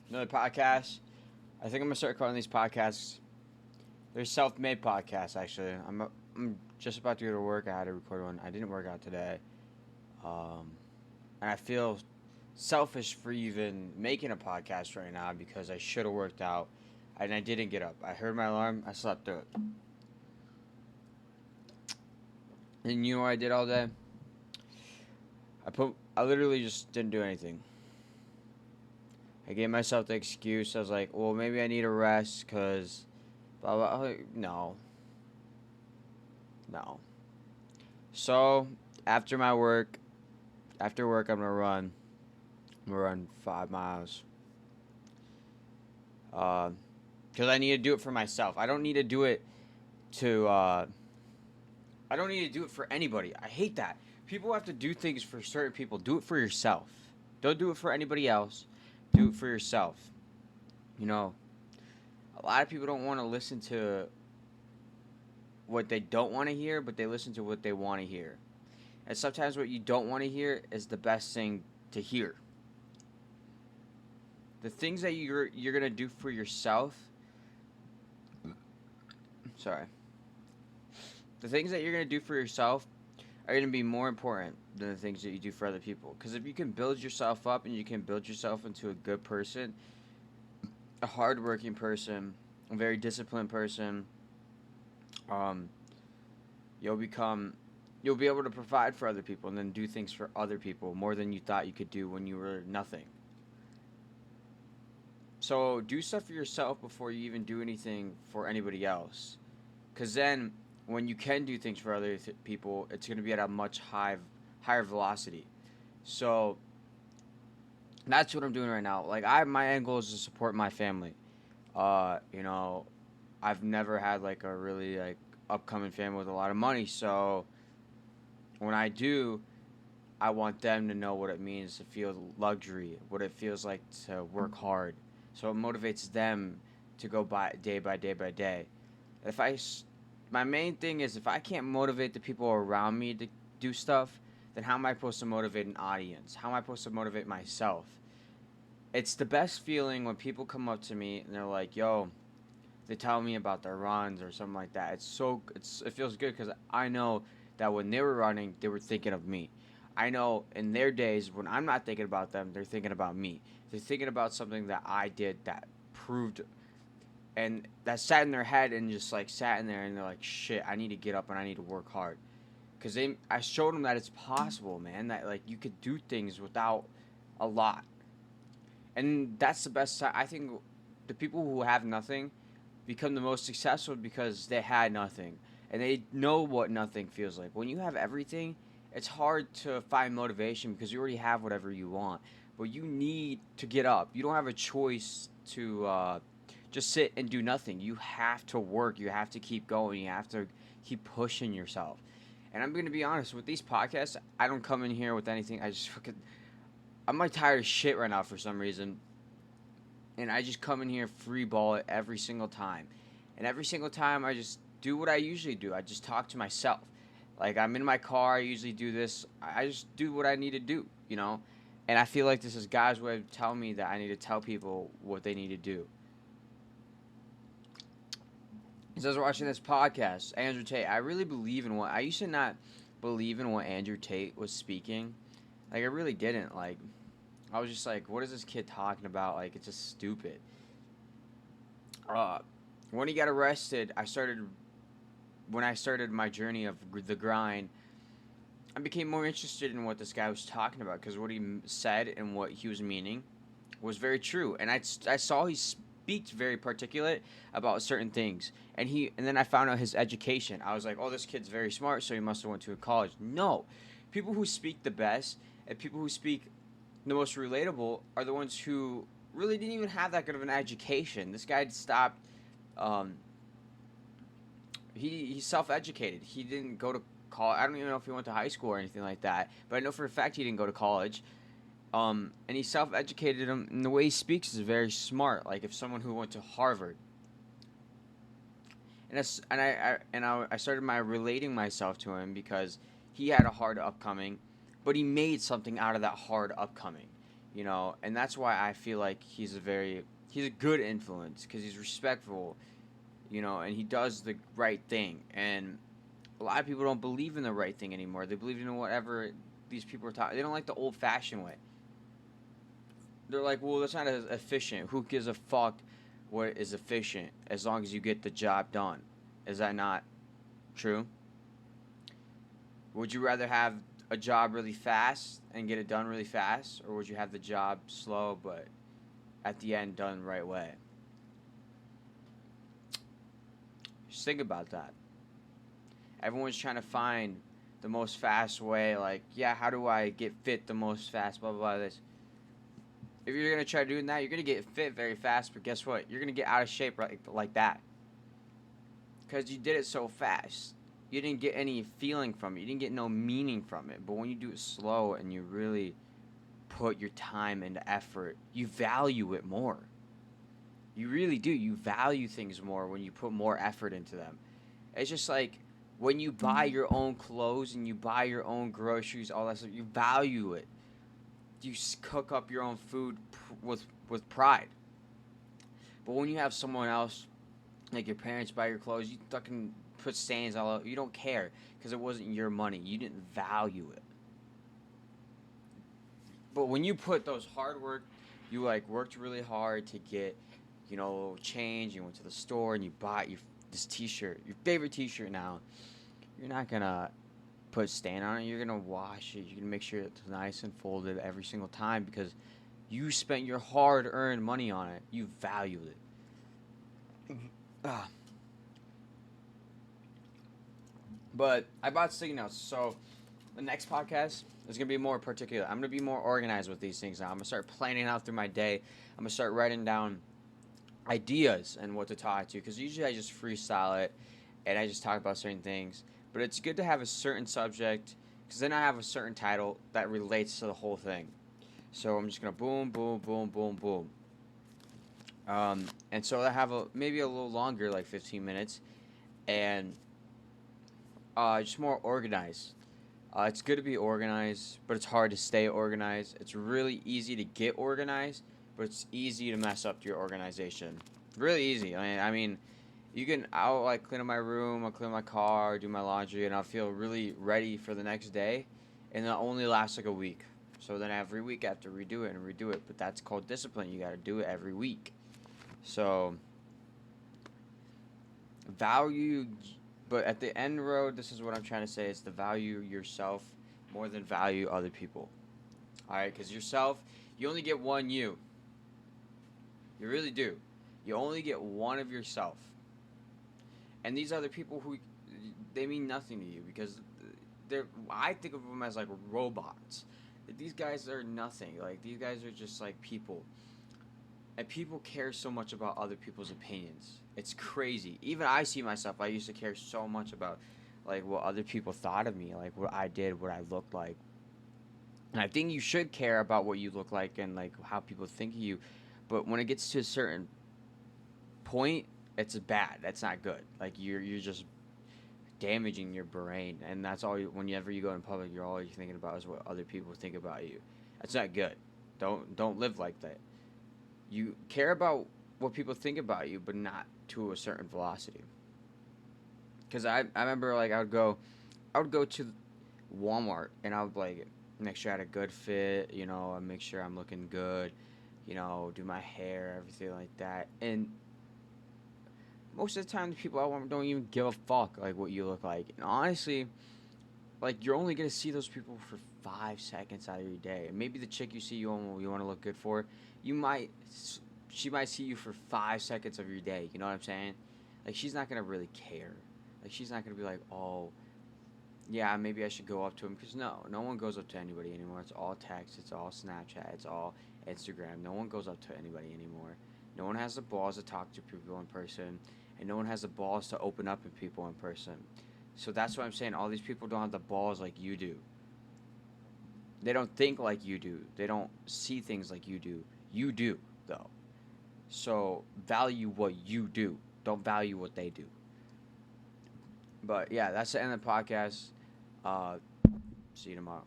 Another podcast. I think I'm gonna start calling these podcasts. They're self-made podcasts. Actually, I'm just about to go to work. I had to record one. I didn't work out today, um, and I feel selfish for even making a podcast right now because I should have worked out, and I didn't get up. I heard my alarm. I slept through it. And you know what I did all day? I literally just didn't do anything. I gave myself the excuse. I was like, well, maybe I need a rest because blah blah. No, no. So after my work, after work, I'm gonna run. I'm gonna run 5 miles. Because I need to do it for myself. I don't need to do it to. I don't need to do it for anybody. I hate that. People have to do things for certain people. Do it for yourself. Don't do it for anybody else. Do it for yourself. You know, a lot of people don't want to listen to what they don't want to hear, but they listen to what they want to hear. And sometimes what you don't want to hear is the best thing to hear. The things that you're gonna do for yourself. Sorry. The things that you're gonna do for yourself are gonna be more important than the things that you do for other people. Because if you can build yourself up and you can build yourself into a good person, a hardworking person, a very disciplined person, um, you'll become you'll be able to provide for other people and then do things for other people more than you thought you could do when you were nothing. So do stuff for yourself before you even do anything for anybody else. Because then, when you can do things for other people, it's going to be at a much higher velocity. So that's what I'm doing right now. Like my end goal is to support my family. You know, I've never had like a really like upcoming family with a lot of money. So when I do, I want them to know what it means to feel luxury, what it feels like to work hard. So it motivates them to go by day by day. If I, my main thing is if I can't motivate the people around me to do stuff, then how am I supposed to motivate an audience? How am I supposed to motivate myself? It's the best feeling when people come up to me and they're like, "Yo," they tell me about their runs or something like that. It feels good because I know that when they were running, they were thinking of me. I know in their days when I'm not thinking about them, they're thinking about me. They're thinking about something that I did that proved and that sat in their head and just like sat in there and they're like, shit, I need to get up and I need to work hard. Cause I showed them that it's possible, man. That like you could do things without a lot, and that's the best side. I think the people who have nothing become the most successful because they had nothing, and they know what nothing feels like. When you have everything, it's hard to find motivation because you already have whatever you want. But you need to get up. You don't have a choice to just sit and do nothing. You have to work. You have to keep going. You have to keep pushing yourself. And I'm gonna be honest with these podcasts. I don't come in here with anything. I just fucking. I'm like tired of shit right now for some reason, and I just come in here free ball it every single time. And every single time I just do what I usually do. I just talk to myself. Like I'm in my car. I usually do this. I just do what I need to do. You know. And I feel like this is God's way of telling me that I need to tell people what they need to do. He says, watching this podcast, Andrew Tate. I really believe in what I used to not believe in what Andrew Tate was speaking. Like I really didn't. Like I was just like, what is this kid talking about? Like it's just stupid. Uh, when he got arrested, when I started my journey of the grind. I became more interested in what this guy was talking about because what he said and what he was meaning was very true, and I saw he speaks very particulate about certain things, and then I found out his education. I was like, oh, this kid's very smart, so he must have went to a college. No, people who speak the best and people who speak the most relatable are the ones who really didn't even have that good of an education. This guy stopped. Um, he's self educated. He didn't go to college. I don't even know if he went to high school or anything like that, but I know for a fact he didn't go to college. And he self-educated him, and the way he speaks is very smart. Like if someone who went to Harvard, I started my relating myself to him because he had a hard upcoming, but he made something out of that hard upcoming. And that's why I feel like he's a good influence because he's respectful, and he does the right thing. And a lot of people don't believe in the right thing anymore. They believe in whatever these people are talking. They don't like the old-fashioned way. They're like, well, that's not as efficient. Who gives a fuck what is efficient as long as you get the job done? Is that not true? Would you rather have a job really fast and get it done really fast, or would you have the job slow but at the end done the right way? Just think about that. Everyone's trying to find the most fast way, like, yeah, how do I get fit the most fast, blah, blah, blah, this. If you're going to try doing that, you're going to get fit very fast, but guess what? You're going to get out of shape like that. Because you did it so fast. You didn't get any feeling from it. You didn't get no meaning from it. But when you do it slow and you really put your time into effort, you value it more. You really do. You value things more when you put more effort into them. It's just like when you buy your own clothes and you buy your own groceries, all that stuff, you value it. You cook up your own food with pride. But when you have someone else, like your parents buy your clothes, you fucking put stains all over. You don't care because it wasn't your money. You didn't value it. But when you put those hard work, you like worked really hard to get, change. You went to the store and you bought this T-shirt, your favorite T-shirt now. You're not gonna put stain on it. You're gonna wash it. You're gonna make sure it's nice and folded every single time because you spent your hard-earned money on it. You valued it. But I bought sticky notes, so the next podcast is gonna be more particular. I'm gonna be more organized with these things now. I'm gonna start planning out through my day. I'm gonna start writing down ideas and what to talk to because usually I just freestyle it and I just talk about certain things. But it's good to have a certain subject because then I have a certain title that relates to the whole thing. So I'm just gonna boom, boom, boom, boom, boom. And so I have maybe a little longer, like 15 minutes, and just more organized. It's good to be organized, but it's hard to stay organized. It's really easy to get organized, but it's easy to mess up your organization. Really easy. I mean, I'll like clean up my room, I'll clean my car, do my laundry, and I'll feel really ready for the next day, and it only lasts like a week. So then every week I have to redo it and redo it, but that's called discipline. You got to do it every week. So value, but at the end road, this is what I'm trying to say, is to value yourself more than value other people. All right, because yourself, you only get one you. You really do. You only get one of yourself. And these other people they mean nothing to you because I think of them as like robots. These guys are nothing. Like, these guys are just like people. And people care so much about other people's opinions. It's crazy. Even I see myself, I used to care so much about like what other people thought of me, like what I did, what I looked like. And I think you should care about what you look like and like how people think of you. But when it gets to a certain point, it's bad. That's not good. Like, you're just damaging your brain, and that's all. Whenever you go in public, all you're thinking about is what other people think about you. That's not good. Don't live like that. You care about what people think about you, but not to a certain velocity. Because I remember, like, I would go to Walmart and I would like make sure I had a good fit, and make sure I'm looking good, do my hair, everything like that. And most of the time, the people I want don't even give a fuck like what you look like. And honestly, like, you're only gonna see those people for 5 seconds out of your day. And maybe the chick you see you want to look good for, she might see you for 5 seconds of your day. You know what I'm saying? Like, she's not gonna really care. Like, she's not gonna be like, oh, yeah, maybe I should go up to him, because no one goes up to anybody anymore. It's all text, it's all Snapchat, it's all Instagram. No one goes up to anybody anymore. No one has the balls to talk to people in person, and no one has the balls to open up to people in person. So that's what I'm saying. All these people don't have the balls like you do. They don't think like you do. They don't see things like you do. You do, though. So value what you do. Don't value what they do. But yeah, that's the end of the podcast. See you tomorrow.